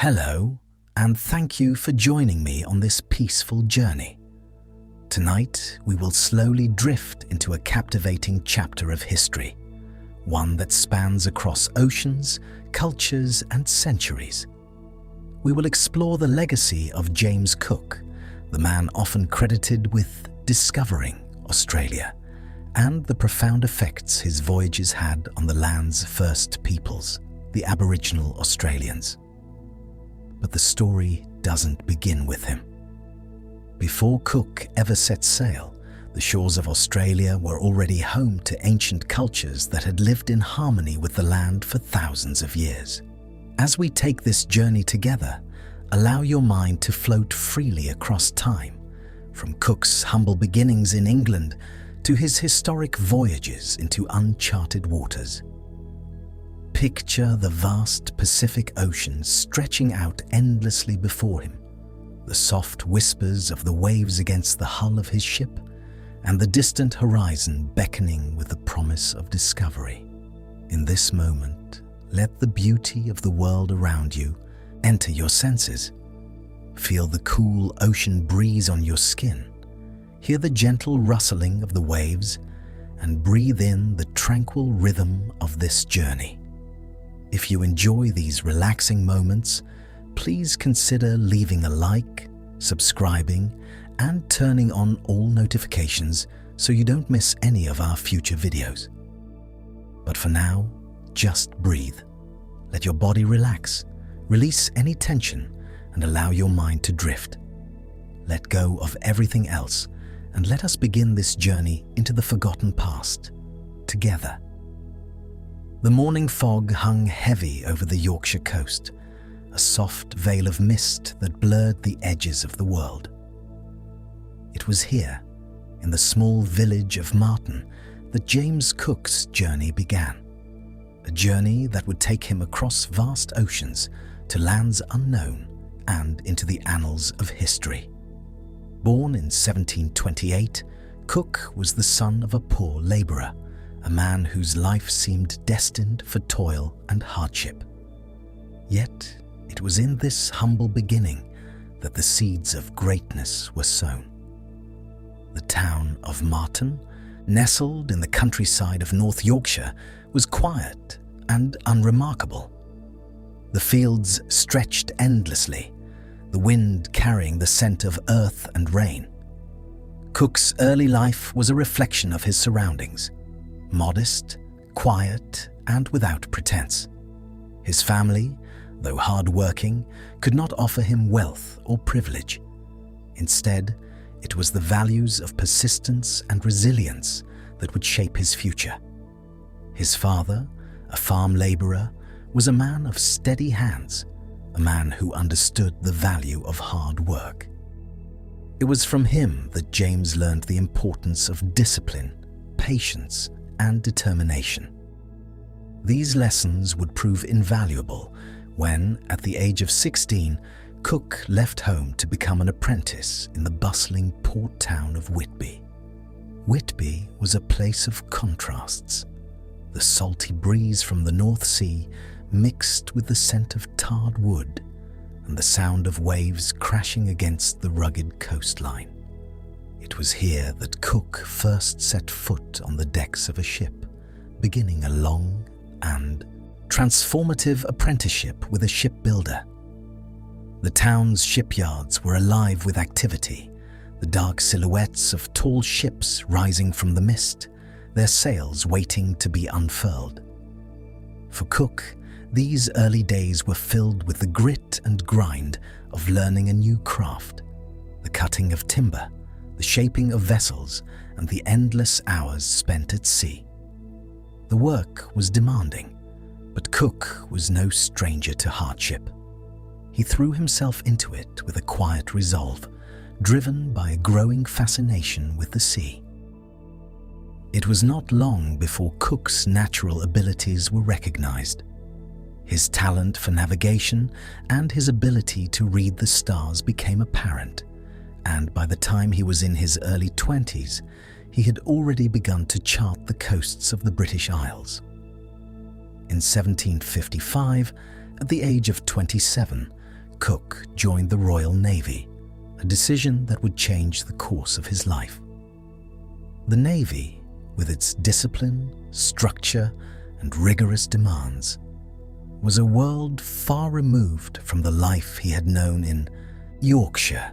Hello, and thank you for joining me on this peaceful journey. Tonight, we will slowly drift into a captivating chapter of history, one that spans across oceans, cultures, and centuries. We will explore the legacy of James Cook, the man often credited with discovering Australia, and the profound effects his voyages had on the land's first peoples, the Aboriginal Australians. But the story doesn't begin with him. Before Cook ever set sail, the shores of Australia were already home to ancient cultures that had lived in harmony with the land for thousands of years. As we take this journey together, allow your mind to float freely across time, from Cook's humble beginnings in England to his historic voyages into uncharted waters. Picture the vast Pacific Ocean stretching out endlessly before him, the soft whispers of the waves against the hull of his ship, and the distant horizon beckoning with the promise of discovery. In this moment, let the beauty of the world around you enter your senses. Feel the cool ocean breeze on your skin, hear the gentle rustling of the waves, and breathe in the tranquil rhythm of this journey. If you enjoy these relaxing moments, please consider leaving a like, subscribing, and turning on all notifications so you don't miss any of our future videos. But for now, just breathe. Let your body relax, release any tension, and allow your mind to drift. Let go of everything else, and let us begin this journey into the forgotten past, together. The morning fog hung heavy over the Yorkshire coast, a soft veil of mist that blurred the edges of the world. It was here, in the small village of Marton, that James Cook's journey began. A journey that would take him across vast oceans to lands unknown and into the annals of history. Born in 1728, Cook was the son of a poor labourer, a man whose life seemed destined for toil and hardship. Yet, it was in this humble beginning that the seeds of greatness were sown. The town of Marton, nestled in the countryside of North Yorkshire, was quiet and unremarkable. The fields stretched endlessly, the wind carrying the scent of earth and rain. Cook's early life was a reflection of his surroundings, modest, quiet, and without pretense. His family, though hard-working, could not offer him wealth or privilege. Instead, it was the values of persistence and resilience that would shape his future. His father, a farm labourer, was a man of steady hands, a man who understood the value of hard work. It was from him that James learned the importance of discipline, patience, and determination. These lessons would prove invaluable when, at the age of 16, Cook left home to become an apprentice in the bustling port town of Whitby. Whitby was a place of contrasts. The salty breeze from the North Sea mixed with the scent of tarred wood and the sound of waves crashing against the rugged coastline. It was here that Cook first set foot on the decks of a ship, beginning a long and transformative apprenticeship with a shipbuilder. The town's shipyards were alive with activity, the dark silhouettes of tall ships rising from the mist, their sails waiting to be unfurled. For Cook, these early days were filled with the grit and grind of learning a new craft, the cutting of timber, the shaping of vessels, and the endless hours spent at sea. The work was demanding, but Cook was no stranger to hardship. He threw himself into it with a quiet resolve, driven by a growing fascination with the sea. It was not long before Cook's natural abilities were recognized. His talent for navigation and his ability to read the stars became apparent, and by the time he was in his early 20s, he had already begun to chart the coasts of the British Isles. In 1755, at the age of 27, Cook joined the Royal Navy, a decision that would change the course of his life. The Navy, with its discipline, structure, and rigorous demands, was a world far removed from the life he had known in Yorkshire.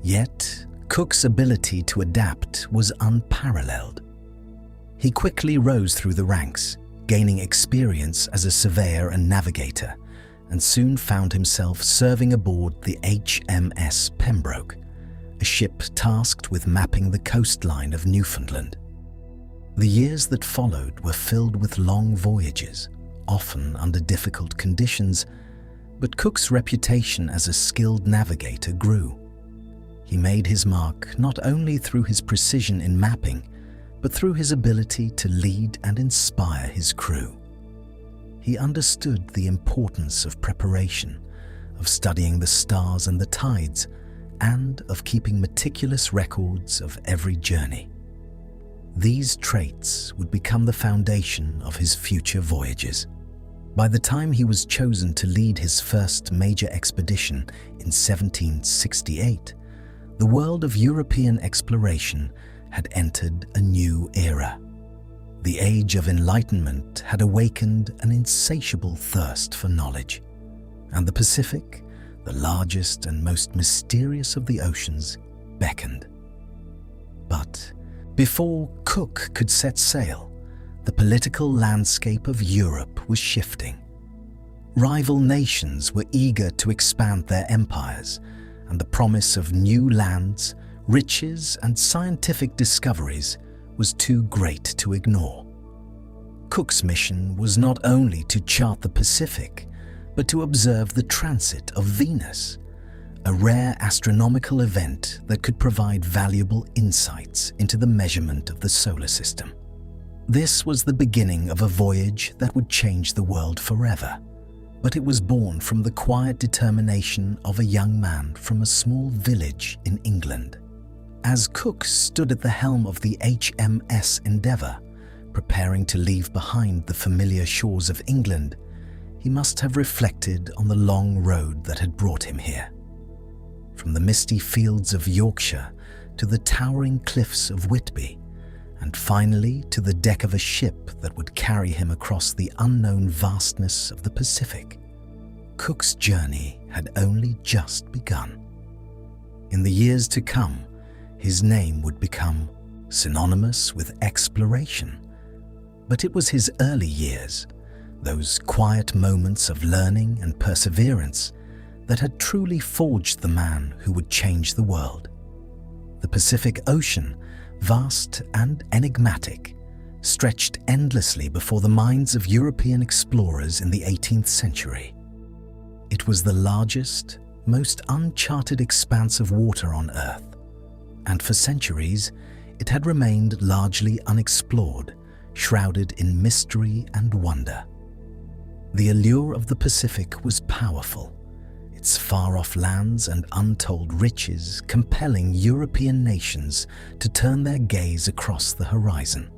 Yet, Cook's ability to adapt was unparalleled. He quickly rose through the ranks, gaining experience as a surveyor and navigator, and soon found himself serving aboard the HMS Pembroke, a ship tasked with mapping the coastline of Newfoundland. The years that followed were filled with long voyages, often under difficult conditions, but Cook's reputation as a skilled navigator grew. He made his mark not only through his precision in mapping, but through his ability to lead and inspire his crew. He understood the importance of preparation, of studying the stars and the tides, and of keeping meticulous records of every journey. These traits would become the foundation of his future voyages. By the time he was chosen to lead his first major expedition in 1768, the world of European exploration had entered a new era. The Age of Enlightenment had awakened an insatiable thirst for knowledge, and the Pacific, the largest and most mysterious of the oceans, beckoned. But before Cook could set sail, the political landscape of Europe was shifting. Rival nations were eager to expand their empires, and the promise of new lands, riches, and scientific discoveries was too great to ignore. Cook's mission was not only to chart the Pacific, but to observe the transit of Venus, a rare astronomical event that could provide valuable insights into the measurement of the solar system. This was the beginning of a voyage that would change the world forever, but it was born from the quiet determination of a young man from a small village in England. As Cook stood at the helm of the HMS Endeavour, preparing to leave behind the familiar shores of England, he must have reflected on the long road that had brought him here. From the misty fields of Yorkshire to the towering cliffs of Whitby, and finally to the deck of a ship that would carry him across the unknown vastness of the Pacific, Cook's journey had only just begun. In the years to come, his name would become synonymous with exploration. But it was his early years, those quiet moments of learning and perseverance, that had truly forged the man who would change the world. The Pacific Ocean, vast and enigmatic, stretched endlessly before the minds of European explorers in the 18th century. It was the largest, most uncharted expanse of water on Earth, and for centuries it had remained largely unexplored, shrouded in mystery and wonder. The allure of the Pacific was powerful, its far-off lands and untold riches compelling European nations to turn their gaze across the horizon.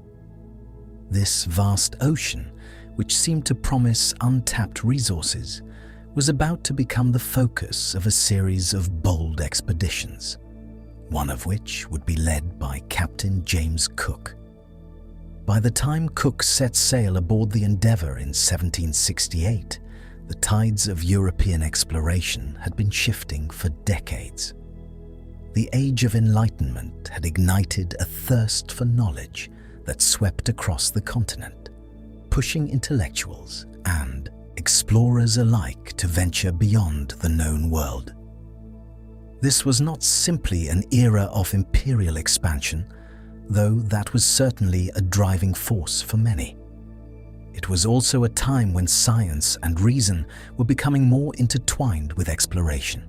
This vast ocean, which seemed to promise untapped resources, was about to become the focus of a series of bold expeditions, one of which would be led by Captain James Cook. By the time Cook set sail aboard the Endeavour in 1768, the tides of European exploration had been shifting for decades. The Age of Enlightenment had ignited a thirst for knowledge that swept across the continent, pushing intellectuals and explorers alike to venture beyond the known world. This was not simply an era of imperial expansion, though that was certainly a driving force for many. It was also a time when science and reason were becoming more intertwined with exploration.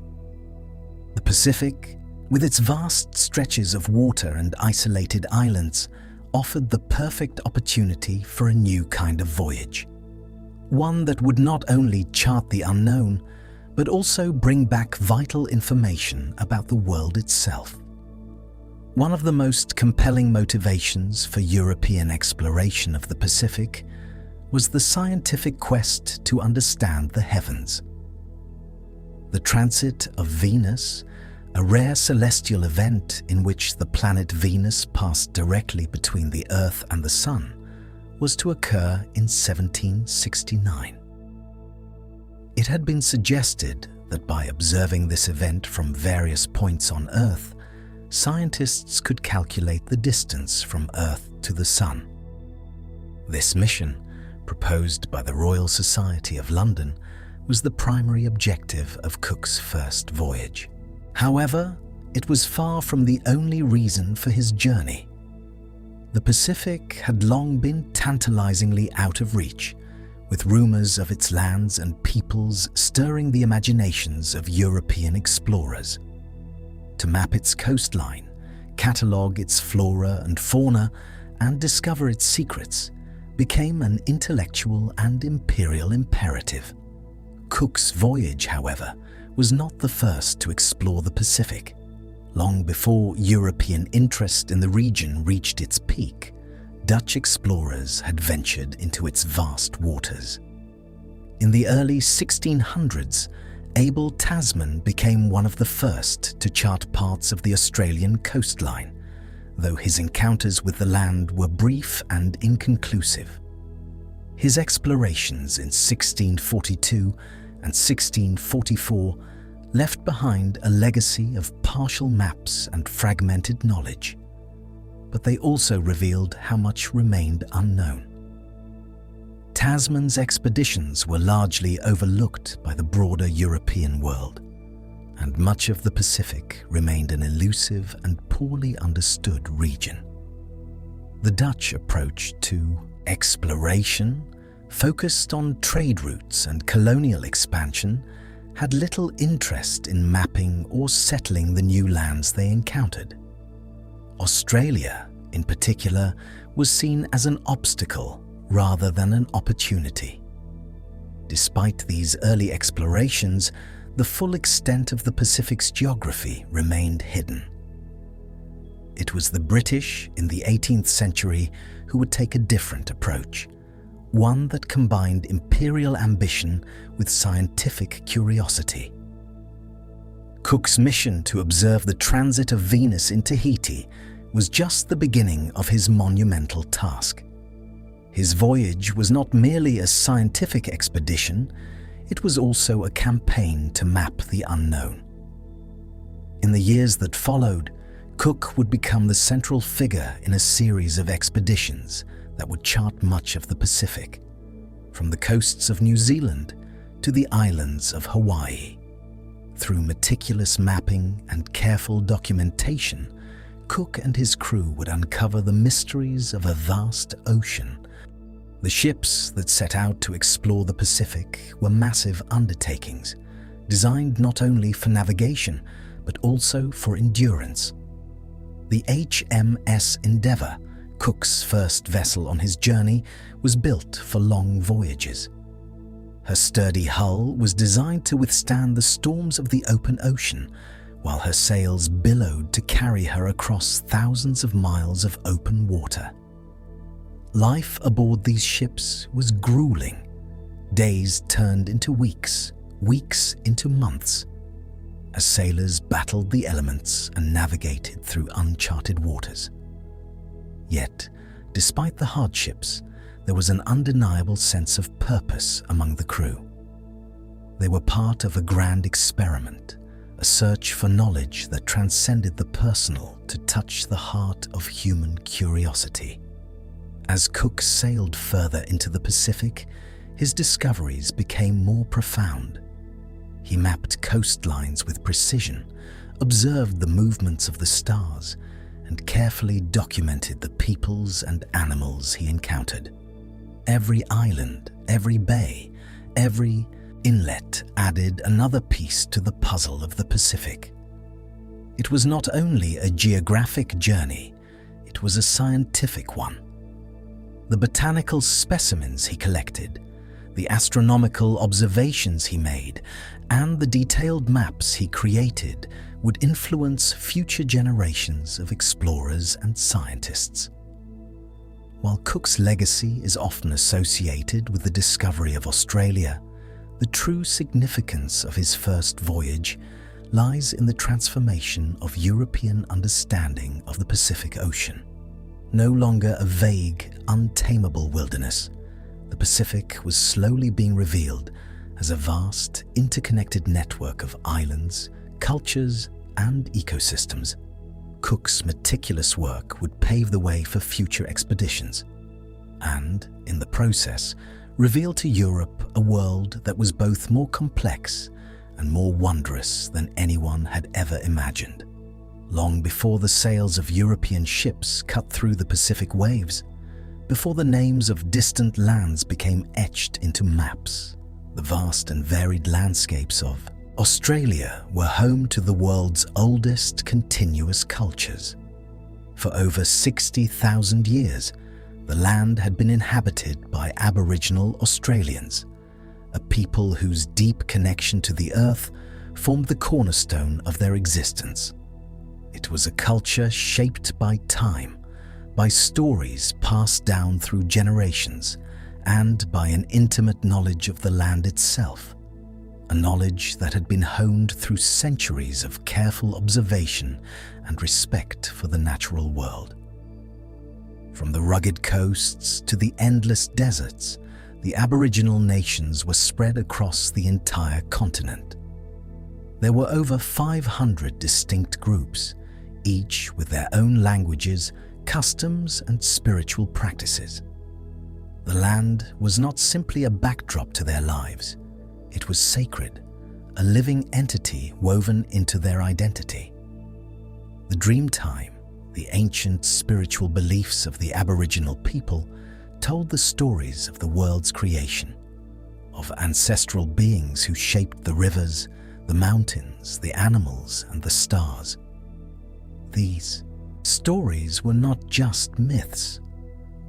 The Pacific, with its vast stretches of water and isolated islands, offered the perfect opportunity for a new kind of voyage. One that would not only chart the unknown, but also bring back vital information about the world itself. One of the most compelling motivations for European exploration of the Pacific was the scientific quest to understand the heavens. The transit of Venus, a rare celestial event in which the planet Venus passed directly between the Earth and the Sun, was to occur in 1769. It had been suggested that by observing this event from various points on Earth, scientists could calculate the distance from Earth to the Sun. This mission, proposed by the Royal Society of London, was the primary objective of Cook's first voyage. However, it was far from the only reason for his journey. The Pacific had long been tantalizingly out of reach, with rumors of its lands and peoples stirring the imaginations of European explorers. To map its coastline, catalogue its flora and fauna, and discover its secrets became an intellectual and imperial imperative. Cook's voyage, however, was not the first to explore the Pacific. Long before European interest in the region reached its peak, Dutch explorers had ventured into its vast waters. In the early 1600s, Abel Tasman became one of the first to chart parts of the Australian coastline, though his encounters with the land were brief and inconclusive. His explorations in 1642 and 1644 left behind a legacy of partial maps and fragmented knowledge, but they also revealed how much remained unknown. Tasman's expeditions were largely overlooked by the broader European world, and much of the Pacific remained an elusive and poorly understood region. The Dutch approach to exploration, focused on trade routes and colonial expansion, had little interest in mapping or settling the new lands they encountered. Australia, in particular, was seen as an obstacle rather than an opportunity. Despite these early explorations, the full extent of the Pacific's geography remained hidden. It was the British in the 18th century who would take a different approach, one that combined imperial ambition with scientific curiosity. Cook's mission to observe the transit of Venus in Tahiti was just the beginning of his monumental task. His voyage was not merely a scientific expedition, it was also a campaign to map the unknown. In the years that followed, Cook would become the central figure in a series of expeditions that would chart much of the Pacific, from the coasts of New Zealand to the islands of Hawaii. Through meticulous mapping and careful documentation, Cook and his crew would uncover the mysteries of a vast ocean. The ships that set out to explore the Pacific were massive undertakings, designed not only for navigation, but also for endurance. The HMS Endeavour, Cook's first vessel on his journey, was built for long voyages. Her sturdy hull was designed to withstand the storms of the open ocean, while her sails billowed to carry her across thousands of miles of open water. Life aboard these ships was grueling. Days turned into weeks, weeks into months, as sailors battled the elements and navigated through uncharted waters. Yet, despite the hardships, there was an undeniable sense of purpose among the crew. They were part of a grand experiment, a search for knowledge that transcended the personal to touch the heart of human curiosity. As Cook sailed further into the Pacific, his discoveries became more profound. He mapped coastlines with precision, observed the movements of the stars, and carefully documented the peoples and animals he encountered. Every island, every bay, every inlet added another piece to the puzzle of the Pacific. It was not only a geographic journey, it was a scientific one. The botanical specimens he collected, the astronomical observations he made, and the detailed maps he created would influence future generations of explorers and scientists. While Cook's legacy is often associated with the discovery of Australia, The true significance of his first voyage lies in the transformation of European understanding of the Pacific Ocean. No longer a vague, untamable wilderness, the Pacific was slowly being revealed as a vast, interconnected network of islands, cultures, and ecosystems. Cook's meticulous work would pave the way for future expeditions, and, in the process, reveal to Europe a world that was both more complex and more wondrous than anyone had ever imagined. Long before the sails of European ships cut through the Pacific waves, before the names of distant lands became etched into maps, the vast and varied landscapes of Australia were home to the world's oldest continuous cultures. For over 60,000 years, the land had been inhabited by Aboriginal Australians, a people whose deep connection to the earth formed the cornerstone of their existence. It was a culture shaped by time, by stories passed down through generations, and by an intimate knowledge of the land itself, a knowledge that had been honed through centuries of careful observation and respect for the natural world. From the rugged coasts to the endless deserts, the Aboriginal nations were spread across the entire continent. There were over 500 distinct groups, each with their own languages, customs, and spiritual practices. The land was not simply a backdrop to their lives. It was sacred, a living entity woven into their identity. The Dreamtime, the ancient spiritual beliefs of the Aboriginal people, told the stories of the world's creation, of ancestral beings who shaped the rivers, the mountains, the animals, and the stars. These stories were not just myths.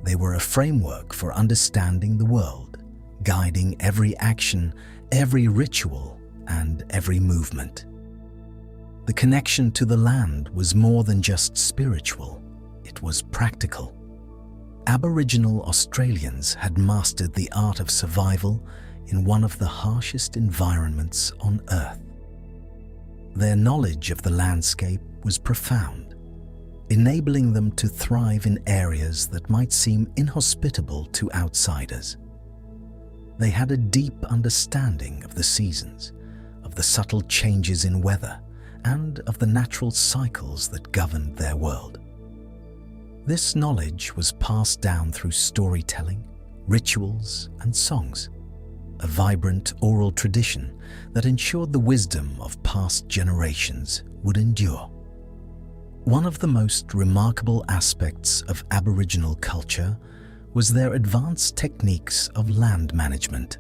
They were a framework for understanding the world, guiding every action, every ritual, and every movement. The connection to the land was more than just spiritual, it was practical. Aboriginal Australians had mastered the art of survival in one of the harshest environments on Earth. Their knowledge of the landscape was profound, enabling them to thrive in areas that might seem inhospitable to outsiders. They had a deep understanding of the seasons, of the subtle changes in weather, and of the natural cycles that governed their world. This knowledge was passed down through storytelling, rituals, and songs, a vibrant oral tradition that ensured the wisdom of past generations would endure. One of the most remarkable aspects of Aboriginal culture was their advanced techniques of land management.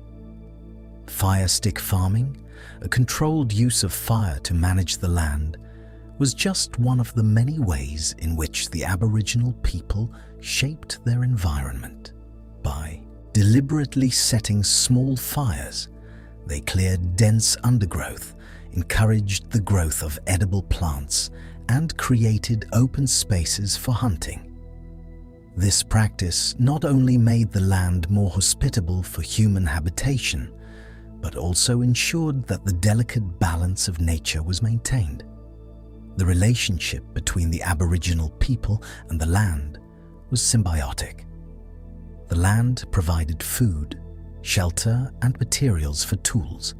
Fire stick farming, a controlled use of fire to manage the land, was just one of the many ways in which the Aboriginal people shaped their environment. By deliberately setting small fires, they cleared dense undergrowth, encouraged the growth of edible plants, and created open spaces for hunting. This practice not only made the land more hospitable for human habitation, but also ensured that the delicate balance of nature was maintained. The relationship between the Aboriginal people and the land was symbiotic. The land provided food, shelter, and materials for tools,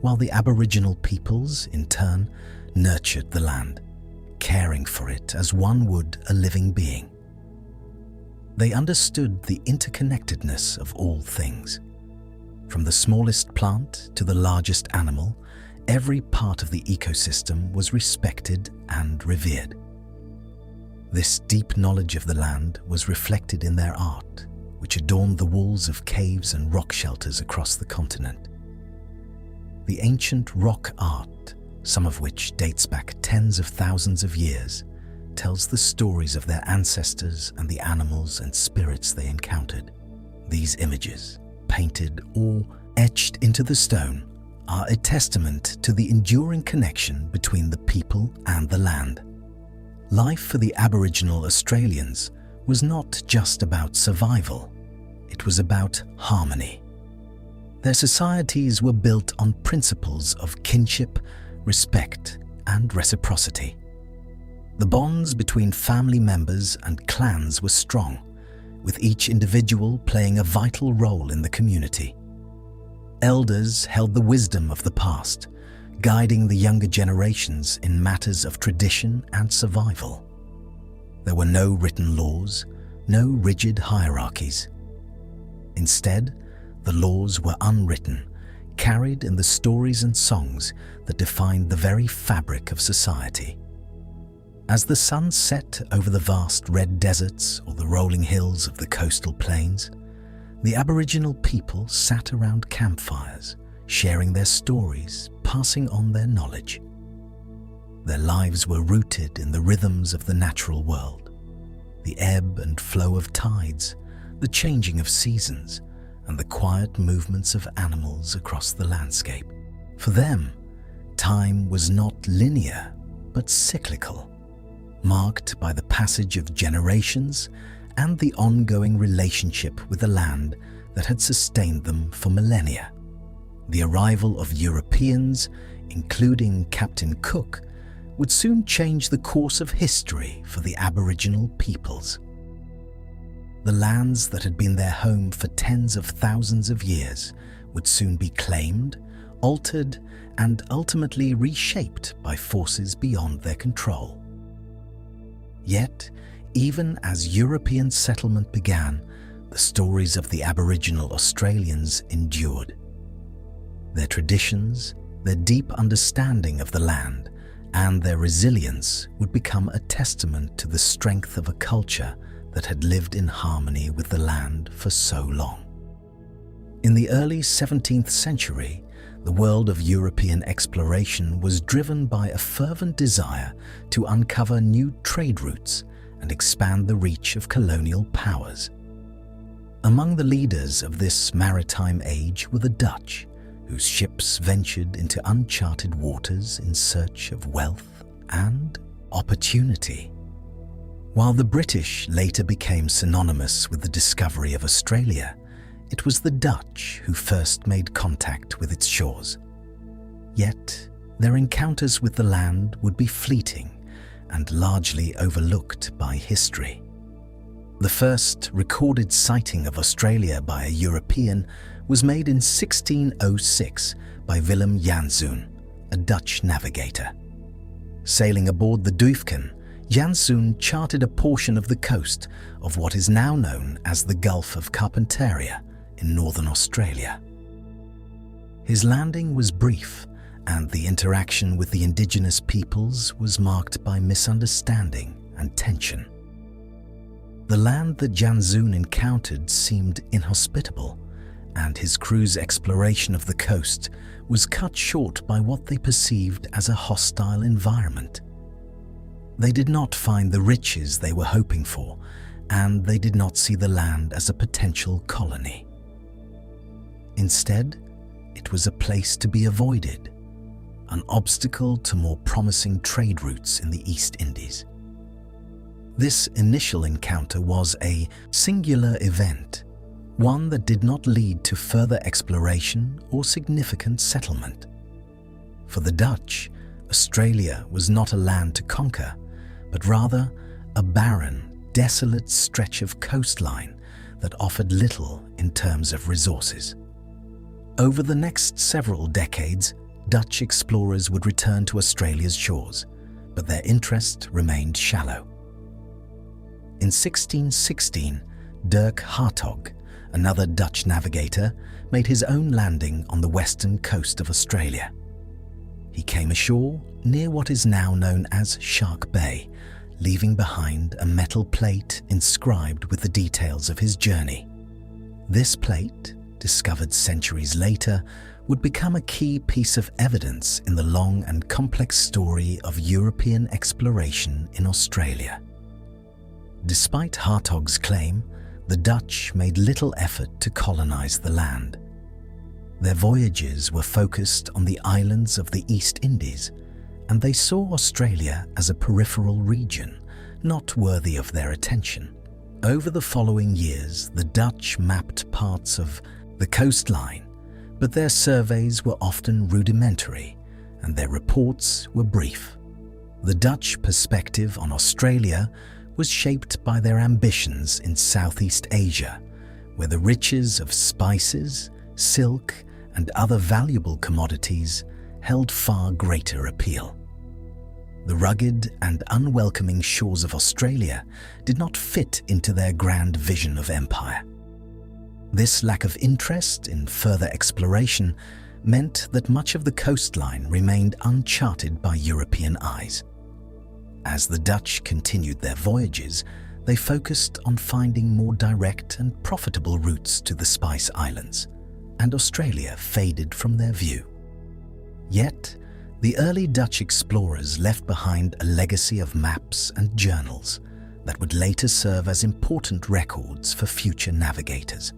while the Aboriginal peoples, in turn, nurtured the land, caring for it as one would a living being. They understood the interconnectedness of all things. From the smallest plant to the largest animal, every part of the ecosystem was respected and revered. This deep knowledge of the land was reflected in their art, which adorned the walls of caves and rock shelters across the continent. The ancient rock art, some of which dates back tens of thousands of years, tells the stories of their ancestors and the animals and spirits they encountered. These images, painted or etched into the stone, are a testament to the enduring connection between the people and the land. Life for the Aboriginal Australians was not just about survival, it was about harmony. Their societies were built on principles of kinship, respect, and reciprocity. The bonds between family members and clans were strong, with each individual playing a vital role in the community. Elders held the wisdom of the past, guiding the younger generations in matters of tradition and survival. There were no written laws, no rigid hierarchies. Instead, the laws were unwritten, carried in the stories and songs that defined the very fabric of society. As the sun set over the vast red deserts or the rolling hills of the coastal plains, the Aboriginal people sat around campfires, sharing their stories, passing on their knowledge. Their lives were rooted in the rhythms of the natural world, the ebb and flow of tides, the changing of seasons, and the quiet movements of animals across the landscape. For them, time was not linear, but cyclical, marked by the passage of generations and the ongoing relationship with the land that had sustained them for millennia. The arrival of Europeans, including Captain Cook, would soon change the course of history for the Aboriginal peoples. The lands that had been their home for tens of thousands of years would soon be claimed, altered, and ultimately reshaped by forces beyond their control. Yet, even as European settlement began, the stories of the Aboriginal Australians endured. Their traditions, their deep understanding of the land, and their resilience would become a testament to the strength of a culture that had lived in harmony with the land for so long. In the early 17th century, the world of European exploration was driven by a fervent desire to uncover new trade routes and expand the reach of colonial powers. Among the leaders of this maritime age were the Dutch, whose ships ventured into uncharted waters in search of wealth and opportunity. While the British later became synonymous with the discovery of Australia, it was the Dutch who first made contact with its shores. Yet, their encounters with the land would be fleeting and largely overlooked by history. The first recorded sighting of Australia by a European was made in 1606 by Willem Janszoon, a Dutch navigator. Sailing aboard the Duifken, Janszoon charted a portion of the coast of what is now known as the Gulf of Carpentaria in northern Australia. His landing was brief, and the interaction with the indigenous peoples was marked by misunderstanding and tension. The land that Janszoon encountered seemed inhospitable, and his crew's exploration of the coast was cut short by what they perceived as a hostile environment. They did not find the riches they were hoping for, and they did not see the land as a potential colony. Instead, it was a place to be avoided, an obstacle to more promising trade routes in the East Indies. This initial encounter was a singular event, one that did not lead to further exploration or significant settlement. For the Dutch, Australia was not a land to conquer, but rather a barren, desolate stretch of coastline that offered little in terms of resources. Over the next several decades, Dutch explorers would return to Australia's shores, but their interest remained shallow. In 1616, Dirk Hartog, another Dutch navigator, made his own landing on the western coast of Australia. He came ashore near what is now known as Shark Bay, leaving behind a metal plate inscribed with the details of his journey. This plate, discovered centuries later, would become a key piece of evidence in the long and complex story of European exploration in Australia. Despite Hartog's claim, the Dutch made little effort to colonize the land. Their voyages were focused on the islands of the East Indies, and they saw Australia as a peripheral region, not worthy of their attention. Over the following years, the Dutch mapped parts of the coastline, But their surveys were often rudimentary and their reports were brief. The Dutch perspective on Australia was shaped by their ambitions in Southeast Asia, where the riches of spices, silk, and other valuable commodities held far greater appeal. The rugged and unwelcoming shores of Australia did not fit into their grand vision of empire. This lack of interest in further exploration meant that much of the coastline remained uncharted by European eyes. As the Dutch continued their voyages, they focused on finding more direct and profitable routes to the Spice Islands, and Australia faded from their view. Yet, the early Dutch explorers left behind a legacy of maps and journals that would later serve as important records for future navigators.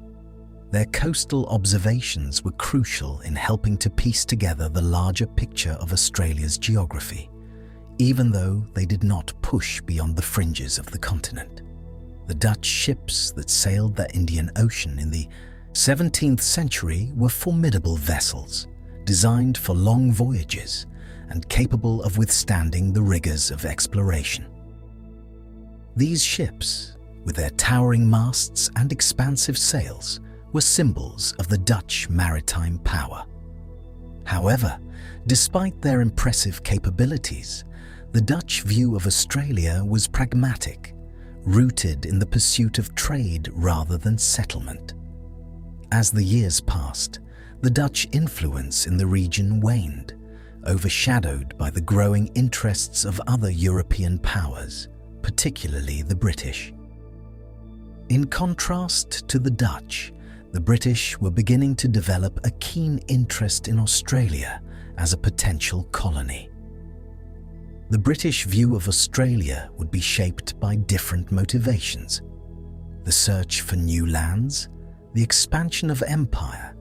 Their coastal observations were crucial in helping to piece together the larger picture of Australia's geography, even though they did not push beyond the fringes of the continent. The Dutch ships that sailed the Indian Ocean in the 17th century were formidable vessels, designed for long voyages and capable of withstanding the rigors of exploration. These ships, with their towering masts and expansive sails, were symbols of the Dutch maritime power. However, despite their impressive capabilities, the Dutch view of Australia was pragmatic, rooted in the pursuit of trade rather than settlement. As the years passed, the Dutch influence in the region waned, overshadowed by the growing interests of other European powers, particularly the British. In contrast to the Dutch, the British were beginning to develop a keen interest in Australia as a potential colony. The British view of Australia would be shaped by different motivations: the search for new lands, the expansion of empire,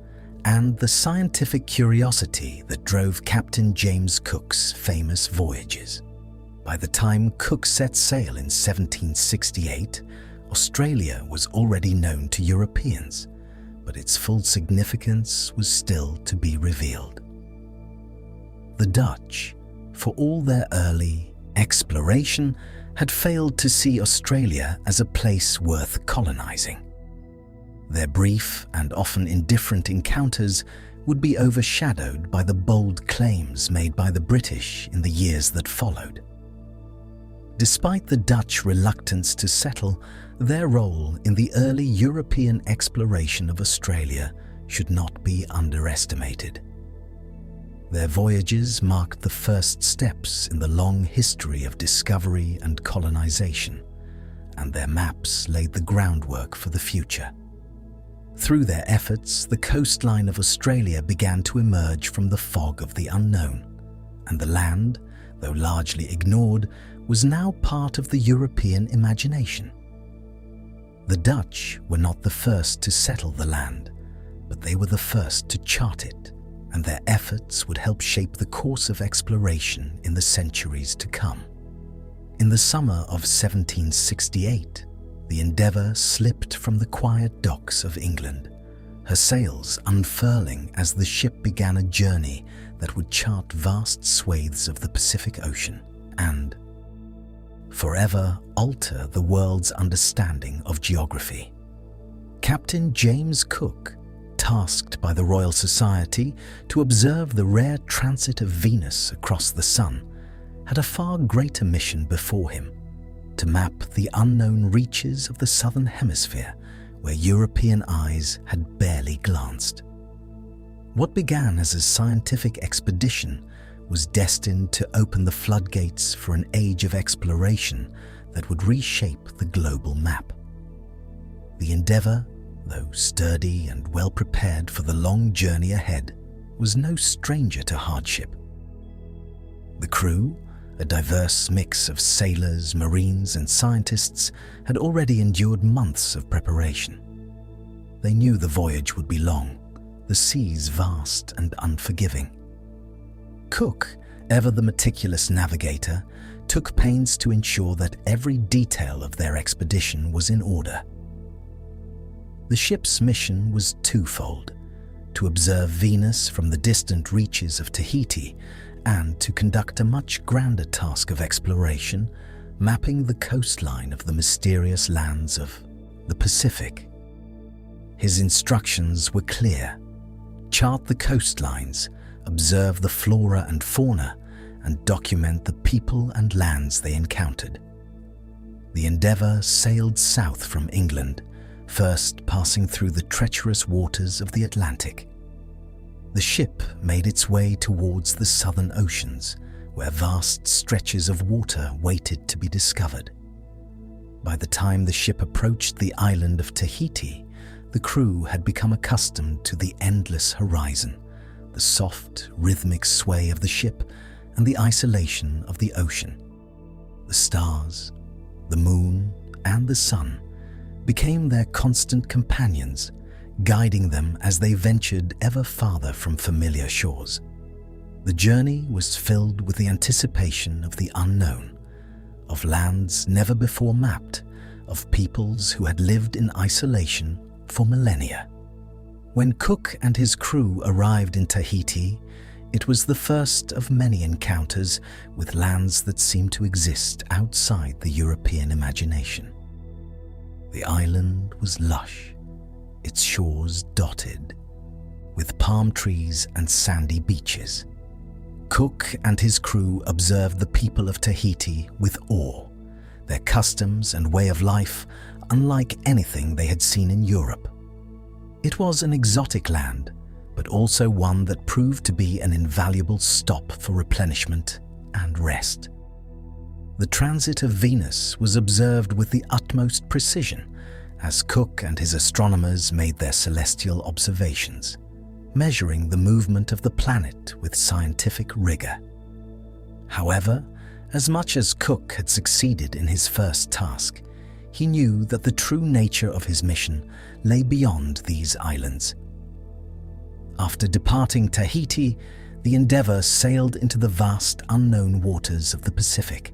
and the scientific curiosity that drove Captain James Cook's famous voyages. By the time Cook set sail in 1768, Australia was already known to Europeans, but its full significance was still to be revealed. The Dutch, for all their early exploration, had failed to see Australia as a place worth colonizing. Their brief and often indifferent encounters would be overshadowed by the bold claims made by the British in the years that followed. Despite the Dutch reluctance to settle, their role in the early European exploration of Australia should not be underestimated. Their voyages marked the first steps in the long history of discovery and colonization, and their maps laid the groundwork for the future. Through their efforts, the coastline of Australia began to emerge from the fog of the unknown, and the land, though largely ignored, was now part of the European imagination. The Dutch were not the first to settle the land, but they were the first to chart it, and their efforts would help shape the course of exploration in the centuries to come. In the summer of 1768, the Endeavour slipped from the quiet docks of England, her sails unfurling as the ship began a journey that would chart vast swathes of the Pacific Ocean and forever alter the world's understanding of geography. Captain James Cook, tasked by the Royal Society to observe the rare transit of Venus across the Sun, had a far greater mission before him: to map the unknown reaches of the Southern Hemisphere where European eyes had barely glanced. What began as a scientific expedition was destined to open the floodgates for an age of exploration that would reshape the global map. The Endeavour, though sturdy and well prepared for the long journey ahead, was no stranger to hardship. The crew, a diverse mix of sailors, marines, and scientists, had already endured months of preparation. They knew the voyage would be long, the seas vast and unforgiving. Cook, ever the meticulous navigator, took pains to ensure that every detail of their expedition was in order. The ship's mission was twofold: to observe Venus from the distant reaches of Tahiti, and to conduct a much grander task of exploration, mapping the coastline of the mysterious lands of the Pacific. His instructions were clear: chart the coastlines, observe the flora and fauna, and document the people and lands they encountered. The Endeavour sailed south from England, first passing through the treacherous waters of the Atlantic. The ship made its way towards the southern oceans, where vast stretches of water waited to be discovered. By the time the ship approached the island of Tahiti, the crew had become accustomed to the endless horizon, the soft, rhythmic sway of the ship, and the isolation of the ocean. The stars, the moon, and the sun became their constant companions, guiding them as they ventured ever farther from familiar shores. The journey was filled with the anticipation of the unknown, of lands never before mapped, of peoples who had lived in isolation for millennia. When Cook and his crew arrived in Tahiti, it was the first of many encounters with lands that seemed to exist outside the European imagination. The island was lush, its shores dotted with palm trees and sandy beaches. Cook and his crew observed the people of Tahiti with awe, their customs and way of life unlike anything they had seen in Europe. It was an exotic land, but also one that proved to be an invaluable stop for replenishment and rest. The transit of Venus was observed with the utmost precision as Cook and his astronomers made their celestial observations, measuring the movement of the planet with scientific rigor. However, as much as Cook had succeeded in his first task, he knew that the true nature of his mission lay beyond these islands. After departing Tahiti, the Endeavour sailed into the vast unknown waters of the Pacific.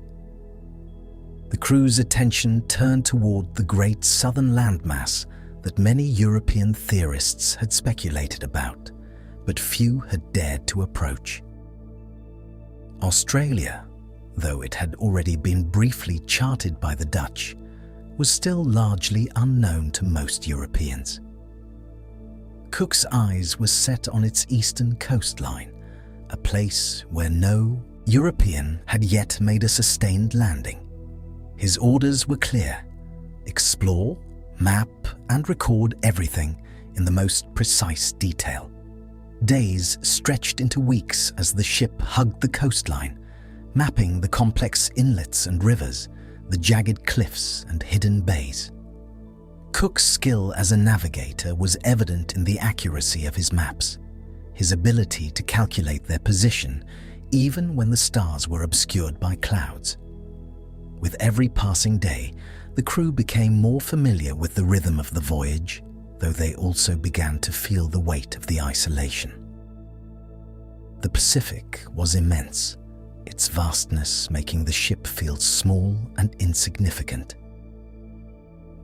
The crew's attention turned toward the great southern landmass that many European theorists had speculated about, but few had dared to approach. Australia, though it had already been briefly charted by the Dutch, was still largely unknown to most Europeans. Cook's eyes were set on its eastern coastline, a place where no European had yet made a sustained landing. His orders were clear: explore, map, and record everything in the most precise detail. Days stretched into weeks as the ship hugged the coastline, mapping the complex inlets and rivers, the jagged cliffs and hidden bays. Cook's skill as a navigator was evident in the accuracy of his maps, his ability to calculate their position even when the stars were obscured by clouds. With every passing day, the crew became more familiar with the rhythm of the voyage, though they also began to feel the weight of the isolation. The Pacific was immense, its vastness making the ship feel small and insignificant.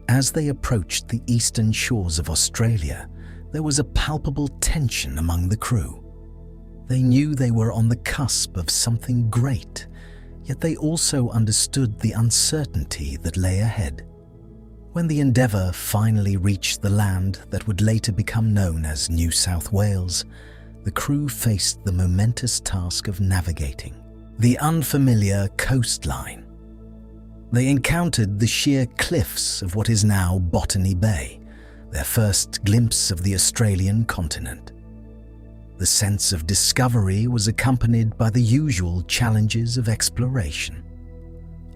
As they approached the eastern shores of Australia, there was a palpable tension among the crew. They knew they were on the cusp of something great, yet they also understood the uncertainty that lay ahead. When the Endeavour finally reached the land that would later become known as New South Wales, the crew faced the momentous task of navigating the unfamiliar coastline. They encountered the sheer cliffs of what is now Botany Bay, their first glimpse of the Australian continent. The sense of discovery was accompanied by the usual challenges of exploration.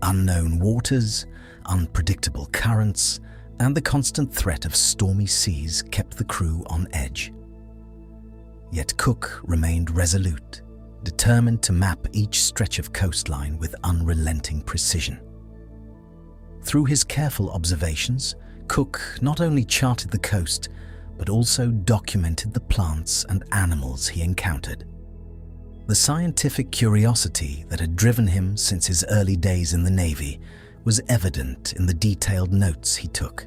Unknown waters, unpredictable currents, and the constant threat of stormy seas kept the crew on edge. Yet Cook remained resolute, determined to map each stretch of coastline with unrelenting precision. Through his careful observations, Cook not only charted the coast, but also documented the plants and animals he encountered. The scientific curiosity that had driven him since his early days in the Navy was evident in the detailed notes he took.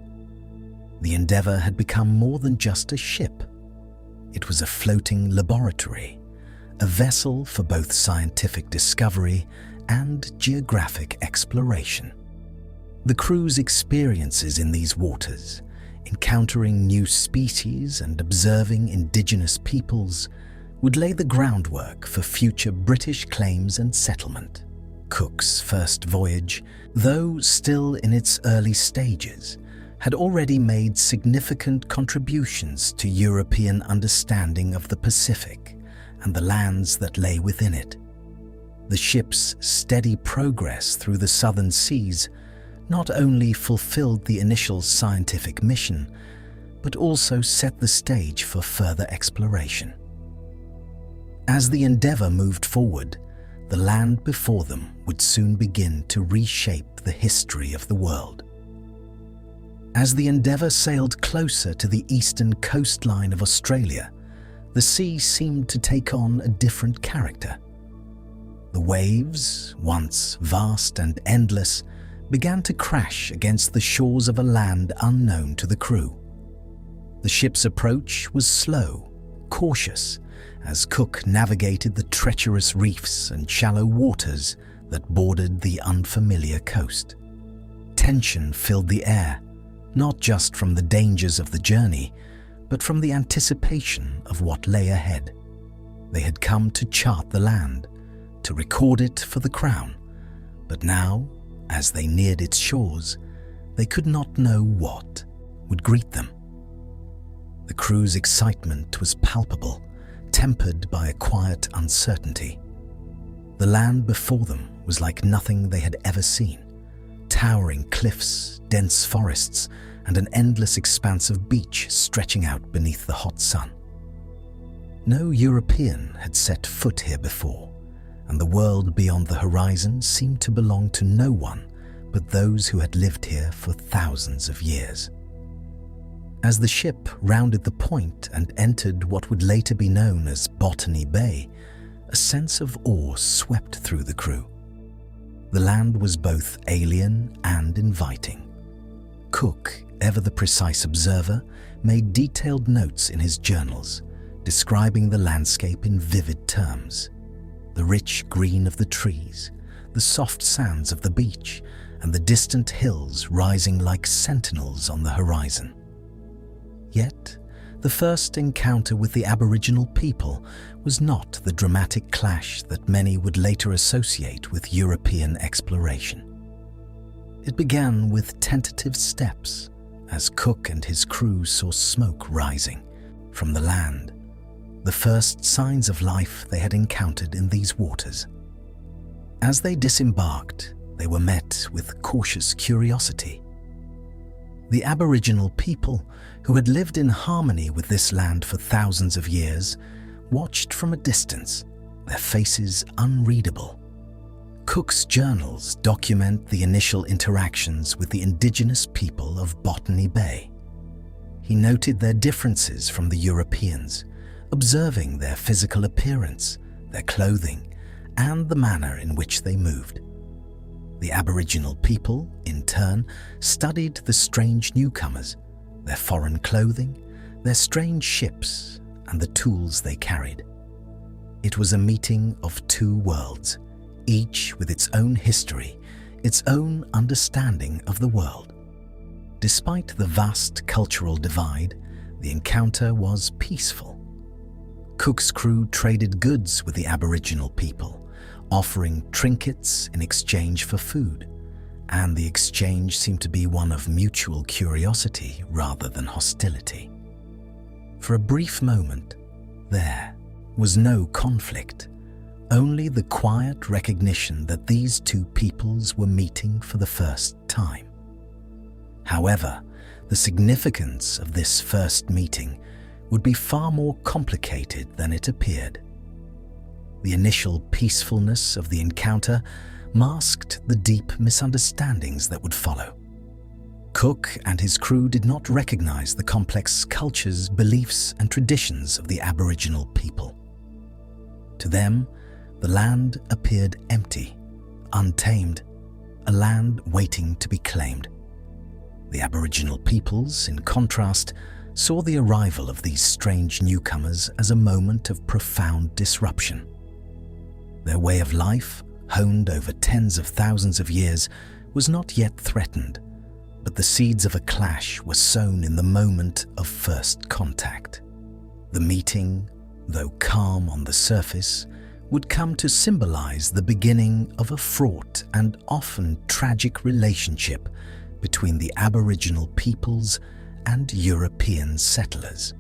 The Endeavour had become more than just a ship. It was a floating laboratory, a vessel for both scientific discovery and geographic exploration. The crew's experiences in these waters, encountering new species and observing indigenous peoples, would lay the groundwork for future British claims and settlement. Cook's first voyage, though still in its early stages, had already made significant contributions to European understanding of the Pacific and the lands that lay within it. The ship's steady progress through the southern seas not only fulfilled the initial scientific mission, but also set the stage for further exploration. As the endeavour moved forward, the land before them would soon begin to reshape the history of the world. As the endeavour sailed closer to the eastern coastline of Australia, the sea seemed to take on a different character. The waves, once vast and endless, began to crash against the shores of a land unknown to the crew. The ship's approach was slow, cautious, as Cook navigated the treacherous reefs and shallow waters that bordered the unfamiliar coast. Tension filled the air, not just from the dangers of the journey, but from the anticipation of what lay ahead. They had come to chart the land, to record it for the crown, but now, as they neared its shores, they could not know what would greet them. The crew's excitement was palpable, tempered by a quiet uncertainty. The land before them was like nothing they had ever seen. Towering cliffs, dense forests, and an endless expanse of beach stretching out beneath the hot sun. No European had set foot here before, and the world beyond the horizon seemed to belong to no one but those who had lived here for thousands of years. As the ship rounded the point and entered what would later be known as Botany Bay, a sense of awe swept through the crew. The land was both alien and inviting. Cook, ever the precise observer, made detailed notes in his journals, describing the landscape in vivid terms. The rich green of the trees, the soft sands of the beach, and the distant hills rising like sentinels on the horizon. Yet, the first encounter with the Aboriginal people was not the dramatic clash that many would later associate with European exploration. It began with tentative steps, as Cook and his crew saw smoke rising from the land, the first signs of life they had encountered in these waters. As they disembarked, they were met with cautious curiosity. The Aboriginal people, who had lived in harmony with this land for thousands of years, watched from a distance, their faces unreadable. Cook's journals document the initial interactions with the indigenous people of Botany Bay. He noted their differences from the Europeans, observing their physical appearance, their clothing, and the manner in which they moved. The Aboriginal people, in turn, studied the strange newcomers, their foreign clothing, their strange ships, and the tools they carried. It was a meeting of two worlds, each with its own history, its own understanding of the world. Despite the vast cultural divide, the encounter was peaceful. Cook's crew traded goods with the Aboriginal people, offering trinkets in exchange for food, and the exchange seemed to be one of mutual curiosity rather than hostility. For a brief moment, there was no conflict, only the quiet recognition that these two peoples were meeting for the first time. However, the significance of this first meeting would be far more complicated than it appeared. The initial peacefulness of the encounter masked the deep misunderstandings that would follow. Cook and his crew did not recognize the complex cultures, beliefs, and traditions of the Aboriginal people. To them, the land appeared empty, untamed, a land waiting to be claimed. The Aboriginal peoples, in contrast, saw the arrival of these strange newcomers as a moment of profound disruption. Their way of life, honed over tens of thousands of years, was not yet threatened, but the seeds of a clash were sown in the moment of first contact. The meeting, though calm on the surface, would come to symbolize the beginning of a fraught and often tragic relationship between the Aboriginal peoples and European settlers.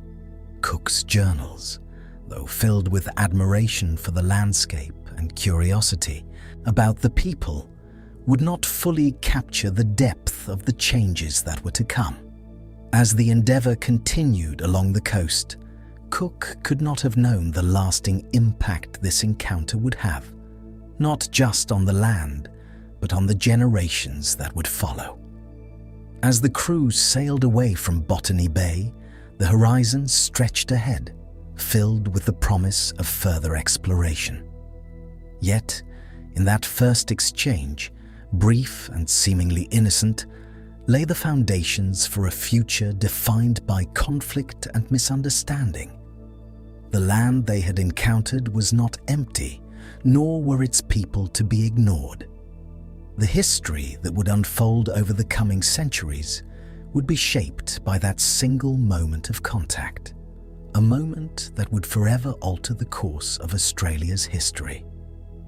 Cook's journals, though filled with admiration for the landscape and curiosity about the people, would not fully capture the depth of the changes that were to come. As the endeavor continued along the coast, Cook could not have known the lasting impact this encounter would have, not just on the land, but on the generations that would follow. As the crew sailed away from Botany Bay, the horizon stretched ahead, filled with the promise of further exploration. Yet, in that first exchange, brief and seemingly innocent, lay the foundations for a future defined by conflict and misunderstanding. The land they had encountered was not empty, nor were its people to be ignored. The history that would unfold over the coming centuries would be shaped by that single moment of contact, a moment that would forever alter the course of Australia's history.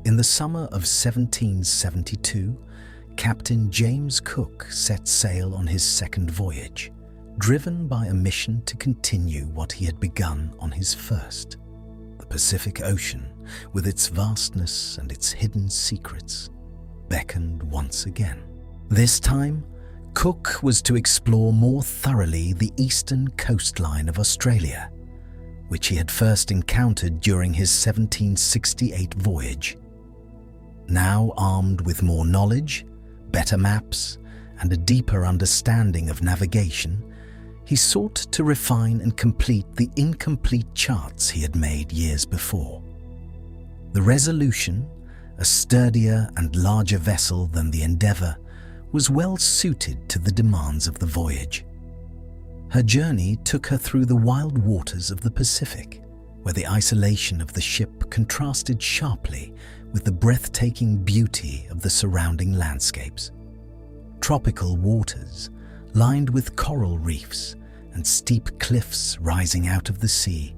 In the summer of 1772, Captain James Cook set sail on his second voyage, driven by a mission to continue what he had begun on his first. The Pacific Ocean, with its vastness and its hidden secrets, beckoned once again. This time, Cook was to explore more thoroughly the eastern coastline of Australia, which he had first encountered during his 1768 voyage. Now armed with more knowledge, better maps, and a deeper understanding of navigation, he sought to refine and complete the incomplete charts he had made years before. The Resolution, a sturdier and larger vessel than the Endeavour, was well suited to the demands of the voyage. Her journey took her through the wild waters of the Pacific, where the isolation of the ship contrasted sharply with the breathtaking beauty of the surrounding landscapes. Tropical waters, lined with coral reefs and steep cliffs rising out of the sea,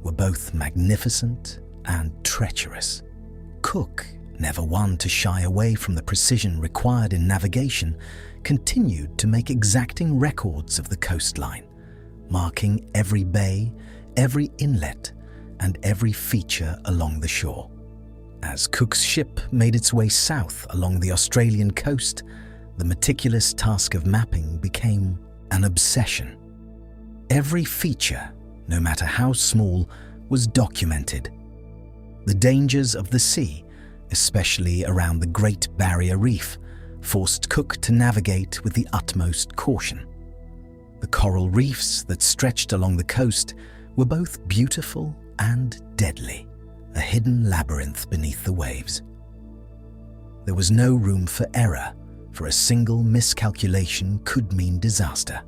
were both magnificent and treacherous. Cook, never one to shy away from the precision required in navigation, continued to make exacting records of the coastline, marking every bay, every inlet, and every feature along the shore. As Cook's ship made its way south along the Australian coast, the meticulous task of mapping became an obsession. Every feature, no matter how small, was documented. The dangers of the sea, especially around the Great Barrier Reef, forced Cook to navigate with the utmost caution. The coral reefs that stretched along the coast were both beautiful and deadly, a hidden labyrinth beneath the waves. There was no room for error, for a single miscalculation could mean disaster.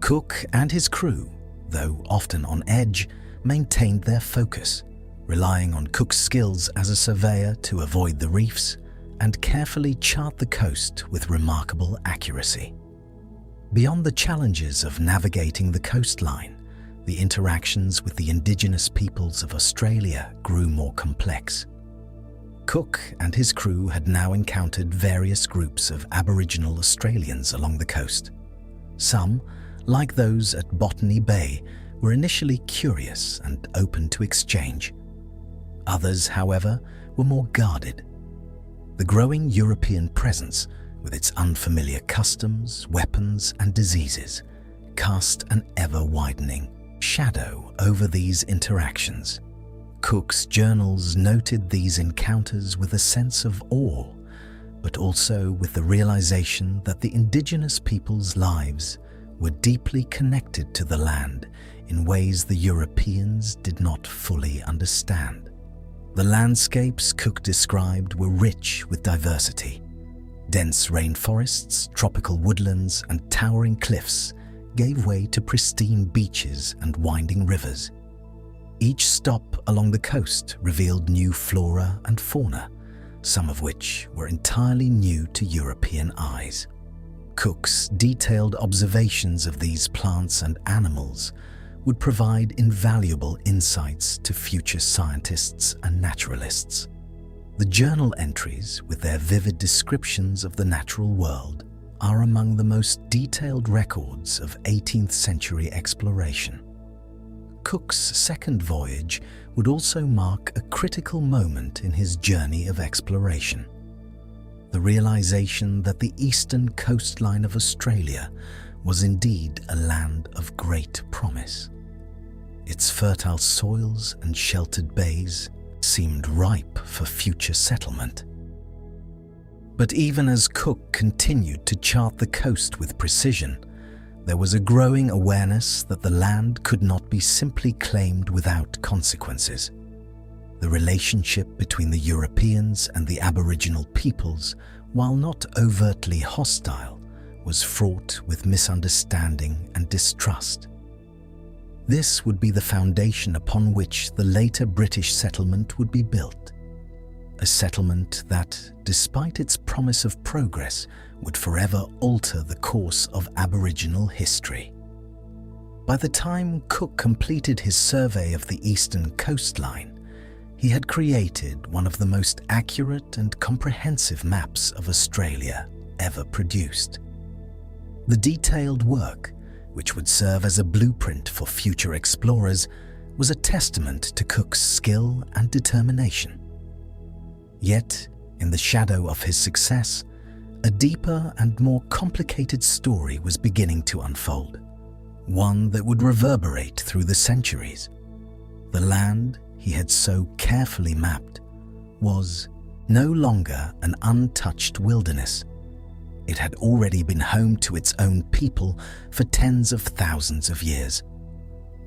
Cook and his crew, though often on edge, maintained their focus, relying on Cook's skills as a surveyor to avoid the reefs and carefully chart the coast with remarkable accuracy. Beyond the challenges of navigating the coastline, the interactions with the indigenous peoples of Australia grew more complex. Cook and his crew had now encountered various groups of Aboriginal Australians along the coast. Some, like those at Botany Bay, were initially curious and open to exchange. Others, however, were more guarded. The growing European presence, with its unfamiliar customs, weapons, and diseases, cast an ever-widening shadow over these interactions. Cook's journals noted these encounters with a sense of awe, but also with the realization that the indigenous people's lives were deeply connected to the land in ways the Europeans did not fully understand. The landscapes Cook described were rich with diversity. Dense rainforests, tropical woodlands, and towering cliffs gave way to pristine beaches and winding rivers. Each stop along the coast revealed new flora and fauna, some of which were entirely new to European eyes. Cook's detailed observations of these plants and animals would provide invaluable insights to future scientists and naturalists. The journal entries, with their vivid descriptions of the natural world, are among the most detailed records of 18th century exploration. Cook's second voyage would also mark a critical moment in his journey of exploration. The realization that the eastern coastline of Australia was indeed a land of great promise. Its fertile soils and sheltered bays seemed ripe for future settlement. But even as Cook continued to chart the coast with precision, there was a growing awareness that the land could not be simply claimed without consequences. The relationship between the Europeans and the Aboriginal peoples, while not overtly hostile, was fraught with misunderstanding and distrust. This would be the foundation upon which the later British settlement would be built. A settlement that, despite its promise of progress, would forever alter the course of Aboriginal history. By the time Cook completed his survey of the eastern coastline, he had created one of the most accurate and comprehensive maps of Australia ever produced. The detailed work, which would serve as a blueprint for future explorers, was a testament to Cook's skill and determination. Yet, in the shadow of his success, a deeper and more complicated story was beginning to unfold, one that would reverberate through the centuries. The land he had so carefully mapped was no longer an untouched wilderness. It had already been home to its own people for tens of thousands of years.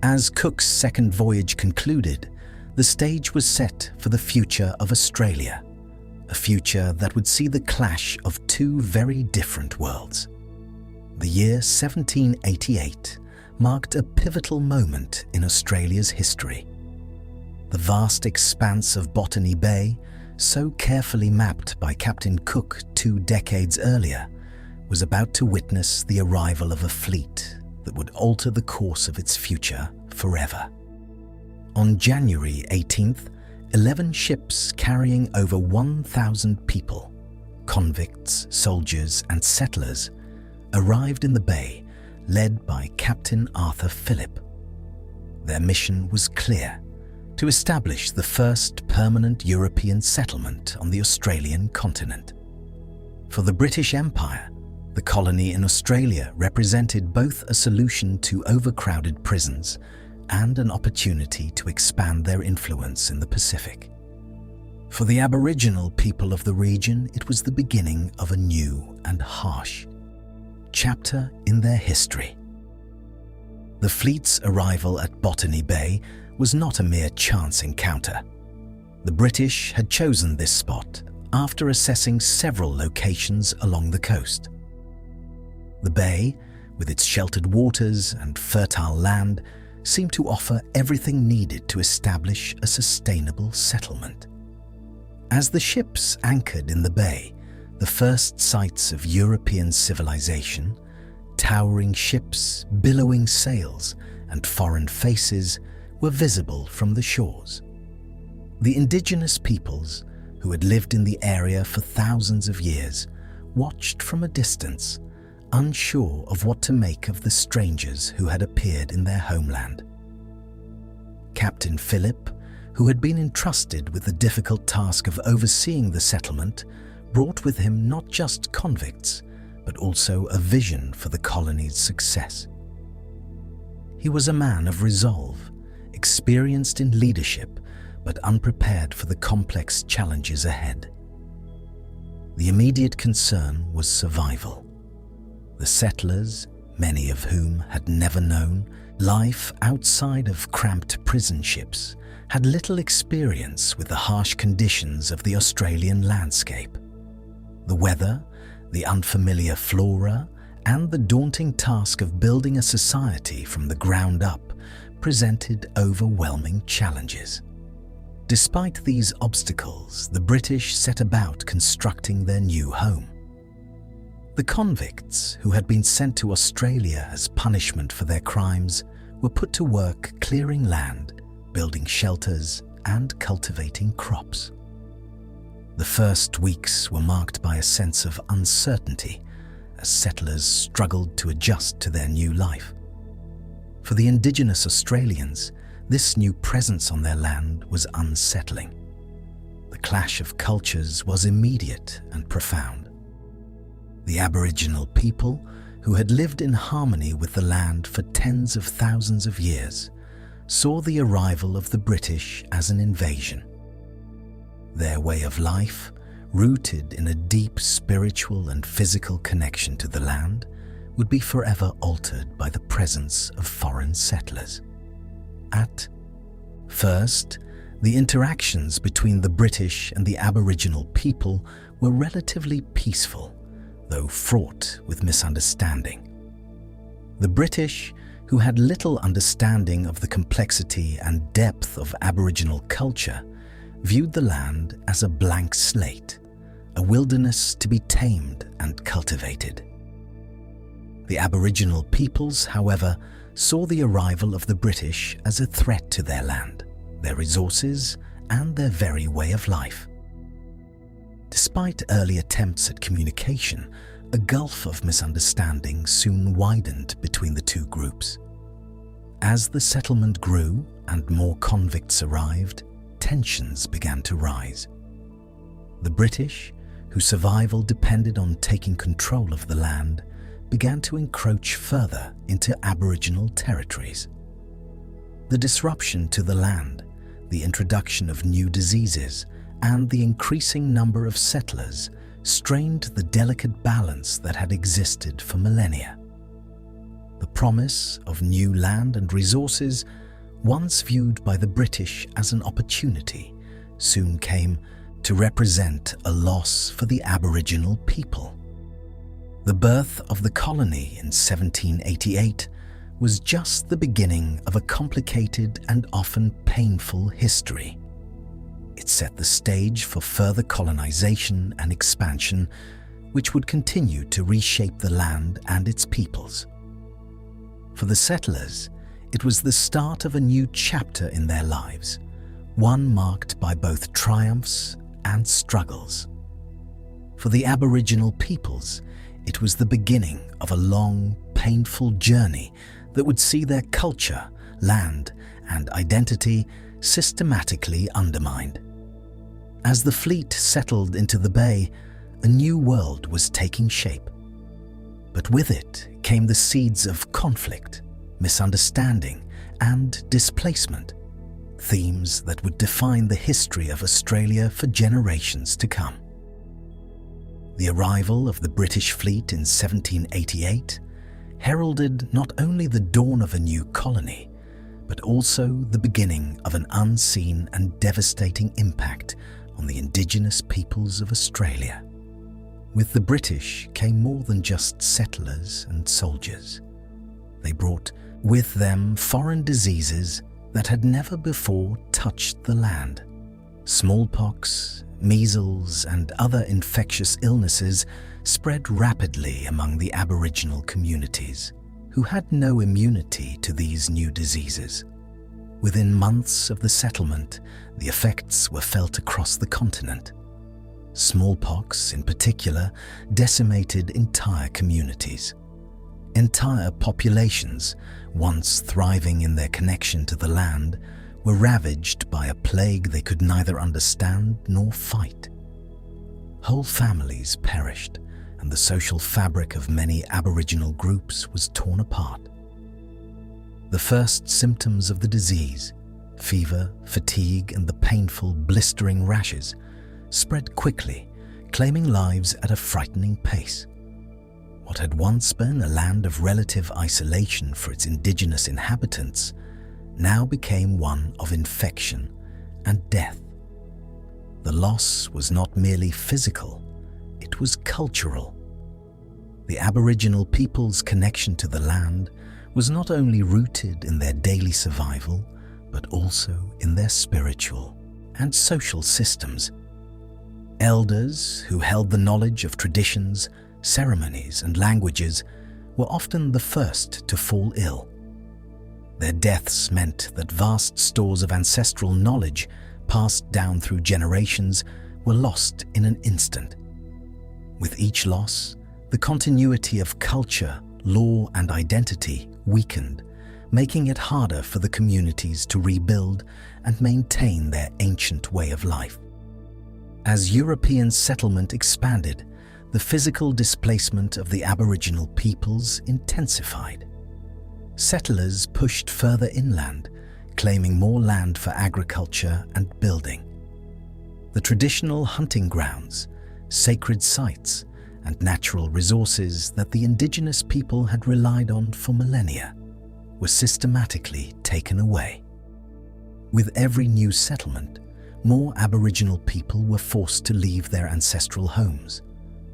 As Cook's second voyage concluded, the stage was set for the future of Australia, a future that would see the clash of two very different worlds. The year 1788 marked a pivotal moment in Australia's history. The vast expanse of Botany Bay, so carefully mapped by Captain Cook 2 decades earlier, was about to witness the arrival of a fleet that would alter the course of its future forever. On January 18th, 11 ships carrying over 1,000 people, convicts, soldiers and settlers, arrived in the bay, led by Captain Arthur Phillip. Their mission was clear: to establish the first permanent European settlement on the Australian continent. For the British Empire, the colony in Australia represented both a solution to overcrowded prisons and an opportunity to expand their influence in the Pacific. For the Aboriginal people of the region, it was the beginning of a new and harsh chapter in their history. The fleet's arrival at Botany Bay was not a mere chance encounter. The British had chosen this spot after assessing several locations along the coast. The bay, with its sheltered waters and fertile land, seemed to offer everything needed to establish a sustainable settlement. As the ships anchored in the bay, the first sights of European civilization, towering ships, billowing sails, and foreign faces were visible from the shores. The indigenous peoples, who had lived in the area for thousands of years, watched from a distance, unsure of what to make of the strangers who had appeared in their homeland. Captain Phillip, who had been entrusted with the difficult task of overseeing the settlement, brought with him not just convicts, but also a vision for the colony's success. He was a man of resolve, experienced in leadership, but unprepared for the complex challenges ahead. The immediate concern was survival. The settlers, many of whom had never known life outside of cramped prison ships, had little experience with the harsh conditions of the Australian landscape. The weather, the unfamiliar flora, and the daunting task of building a society from the ground up presented overwhelming challenges. Despite these obstacles, the British set about constructing their new home. The convicts, who had been sent to Australia as punishment for their crimes, were put to work clearing land, building shelters, and cultivating crops. The first weeks were marked by a sense of uncertainty as settlers struggled to adjust to their new life. For the Indigenous Australians, this new presence on their land was unsettling. The clash of cultures was immediate and profound. The Aboriginal people, who had lived in harmony with the land for tens of thousands of years, saw the arrival of the British as an invasion. Their way of life, rooted in a deep spiritual and physical connection to the land, would be forever altered by the presence of foreign settlers. At first, the interactions between the British and the Aboriginal people were relatively peaceful, though fraught with misunderstanding. The British, who had little understanding of the complexity and depth of Aboriginal culture, viewed the land as a blank slate, a wilderness to be tamed and cultivated. The Aboriginal peoples, however, saw the arrival of the British as a threat to their land, their resources, and their very way of life. Despite early attempts at communication, a gulf of misunderstanding soon widened between the two groups. As the settlement grew and more convicts arrived, tensions began to rise. The British, whose survival depended on taking control of the land, began to encroach further into Aboriginal territories. The disruption to the land, the introduction of new diseases, and the increasing number of settlers strained the delicate balance that had existed for millennia. The promise of new land and resources, once viewed by the British as an opportunity, soon came to represent a loss for the Aboriginal people. The birth of the colony in 1788 was just the beginning of a complicated and often painful history. It set the stage for further colonization and expansion, which would continue to reshape the land and its peoples. For the settlers, it was the start of a new chapter in their lives, one marked by both triumphs and struggles. For the Aboriginal peoples, it was the beginning of a long, painful journey that would see their culture, land, and identity systematically undermined. As the fleet settled into the bay, a new world was taking shape. But with it came the seeds of conflict, misunderstanding, and displacement, themes that would define the history of Australia for generations to come. The arrival of the British fleet in 1788 heralded not only the dawn of a new colony, but also the beginning of an unseen and devastating impact on the Indigenous peoples of Australia. With the British came more than just settlers and soldiers. They brought with them foreign diseases that had never before touched the land. Smallpox, measles, and other infectious illnesses spread rapidly among the Aboriginal communities, who had no immunity to these new diseases. Within months of the settlement, the effects were felt across the continent. Smallpox, in particular, decimated entire communities. Entire populations, once thriving in their connection to the land, were ravaged by a plague they could neither understand nor fight. Whole families perished, and the social fabric of many Aboriginal groups was torn apart. The first symptoms of the disease, fever, fatigue, and the painful, blistering rashes, spread quickly, claiming lives at a frightening pace. What had once been a land of relative isolation for its Indigenous inhabitants now became one of infection and death. The loss was not merely physical, it was cultural. the Aboriginal people's connection to the land was not only rooted in their daily survival, but also in their spiritual and social systems. Elders who held the knowledge of traditions, ceremonies, and languages were often the first to fall ill. Their deaths meant that vast stores of ancestral knowledge passed down through generations were lost in an instant. With each loss, the continuity of culture, law, and identity weakened, making it harder for the communities to rebuild and maintain their ancient way of life. As European settlement expanded, the physical displacement of the Aboriginal peoples intensified. Settlers pushed further inland, claiming more land for agriculture and building. The traditional hunting grounds, sacred sites, and natural resources that the indigenous people had relied on for millennia were systematically taken away. With every new settlement, more Aboriginal people were forced to leave their ancestral homes,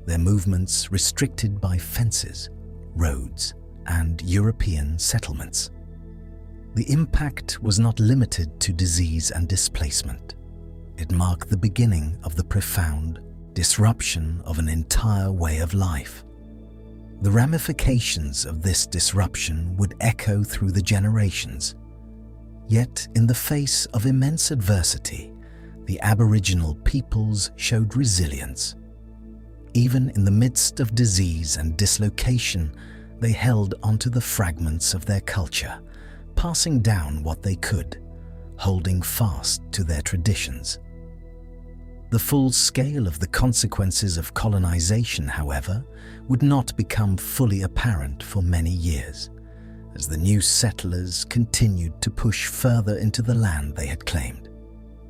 their movements restricted by fences, roads, and European settlements. The impact was not limited to disease and displacement. It marked the beginning of the profound disruption of an entire way of life. The ramifications of this disruption would echo through the generations. Yet, in the face of immense adversity, the Aboriginal peoples showed resilience. Even in the midst of disease and dislocation, they held onto the fragments of their culture, passing down what they could, holding fast to their traditions. The full scale of the consequences of colonization, however, would not become fully apparent for many years, as the new settlers continued to push further into the land they had claimed.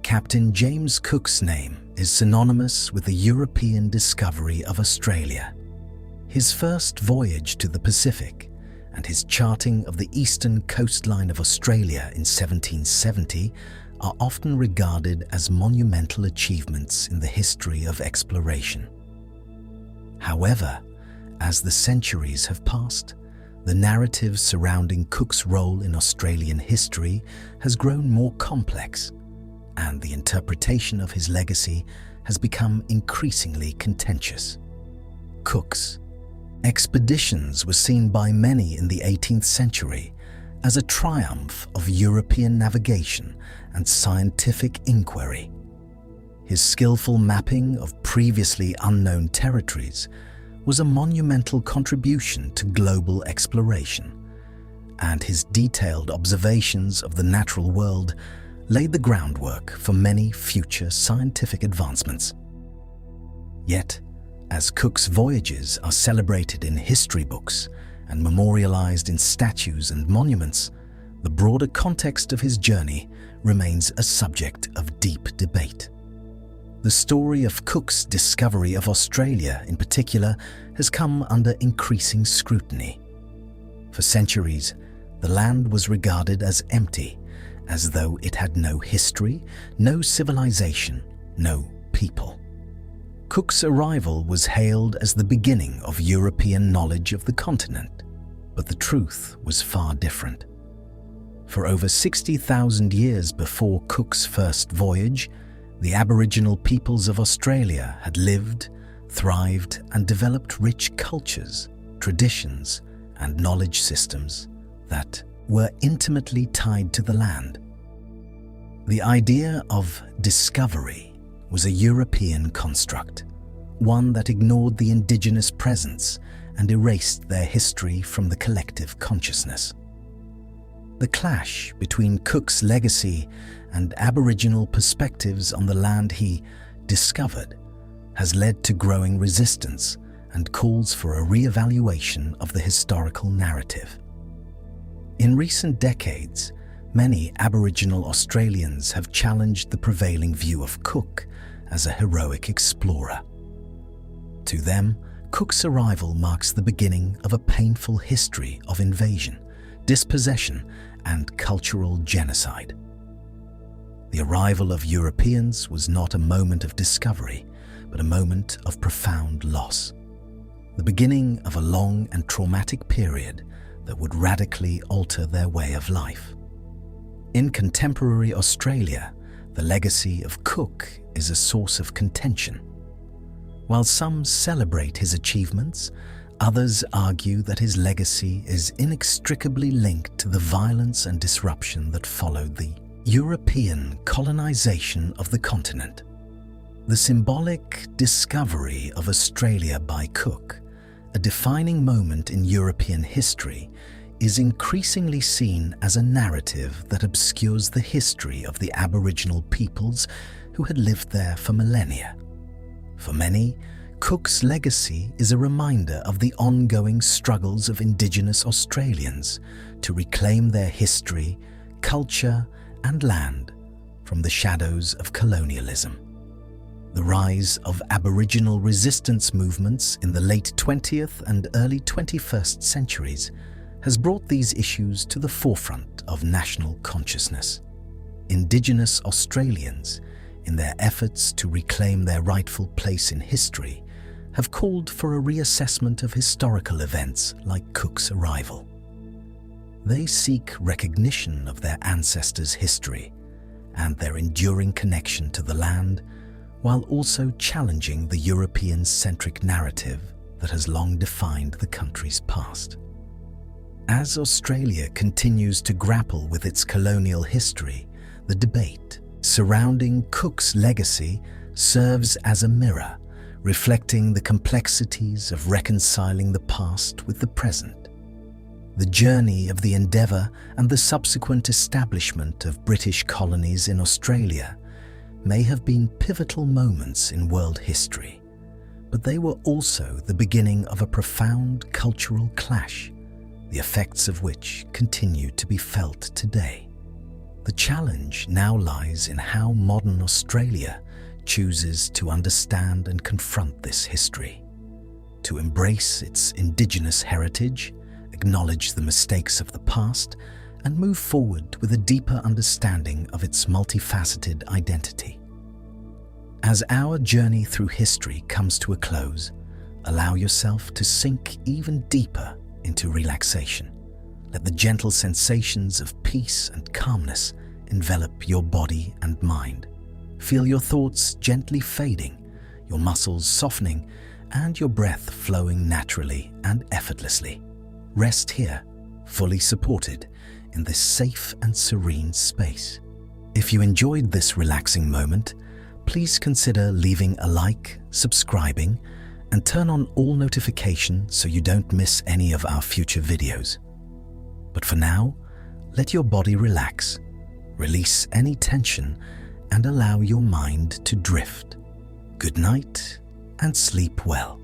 Captain James Cook's name is synonymous with the European discovery of Australia. His first voyage to the Pacific and his charting of the eastern coastline of Australia in 1770 are often regarded as monumental achievements in the history of exploration. However, as the centuries have passed, the narrative surrounding Cook's role in Australian history has grown more complex, and the interpretation of his legacy has become increasingly contentious. Cook's expeditions were seen by many in the 18th century as a triumph of European navigation and scientific inquiry. His skillful mapping of previously unknown territories was a monumental contribution to global exploration, and his detailed observations of the natural world laid the groundwork for many future scientific advancements. Yet, as Cook's voyages are celebrated in history books and memorialized in statues and monuments, the broader context of his journey remains a subject of deep debate. The story of Cook's discovery of Australia, in particular, has come under increasing scrutiny. For centuries, the land was regarded as empty, as though it had no history, no civilization, no people. Cook's arrival was hailed as the beginning of European knowledge of the continent, but the truth was far different. For over 60,000 years before Cook's first voyage, the Aboriginal peoples of Australia had lived, thrived, and developed rich cultures, traditions, and knowledge systems that were intimately tied to the land. The idea of discovery was a European construct, one that ignored the indigenous presence and erased their history from the collective consciousness. The clash between Cook's legacy and Aboriginal perspectives on the land he discovered has led to growing resistance and calls for a re-evaluation of the historical narrative. In recent decades, many Aboriginal Australians have challenged the prevailing view of Cook as a heroic explorer. To them, Cook's arrival marks the beginning of a painful history of invasion, dispossession, and cultural genocide. The arrival of Europeans was not a moment of discovery, but a moment of profound loss. the beginning of a long and traumatic period that would radically alter their way of life. In contemporary Australia, the legacy of Cook is a source of contention. While some celebrate his achievements, others argue that his legacy is inextricably linked to the violence and disruption that followed the European colonization of the continent. The symbolic discovery of Australia by Cook, a defining moment in European history, is increasingly seen as a narrative that obscures the history of the Aboriginal peoples who had lived there for millennia. For many, Cook's legacy is a reminder of the ongoing struggles of Indigenous Australians to reclaim their history, culture, and land from the shadows of colonialism. The rise of Aboriginal resistance movements in the late 20th and early 21st centuries has brought these issues to the forefront of national consciousness. Indigenous Australians, in their efforts to reclaim their rightful place in history, have called for a reassessment of historical events like Cook's arrival. They seek recognition of their ancestors' history and their enduring connection to the land, while also challenging the European-centric narrative that has long defined the country's past. As Australia continues to grapple with its colonial history, the debate surrounding Cook's legacy serves as a mirror, reflecting the complexities of reconciling the past with the present. The journey of the endeavour and the subsequent establishment of British colonies in Australia may have been pivotal moments in world history, but they were also the beginning of a profound cultural clash, the effects of which continue to be felt today. The challenge now lies in how modern Australia chooses to understand and confront this history, to embrace its Indigenous heritage, acknowledge the mistakes of the past, and move forward with a deeper understanding of its multifaceted identity. As our journey through history comes to a close, allow yourself to sink even deeper into relaxation. Let the gentle sensations of peace and calmness envelop your body and mind. Feel your thoughts gently fading, your muscles softening, and your breath flowing naturally and effortlessly. Rest here, fully supported in this safe and serene space. If you enjoyed this relaxing moment, please consider leaving a like, subscribing, and turn on all notifications so you don't miss any of our future videos. But for now, let your body relax, release any tension, and allow your mind to drift. Good night and sleep well.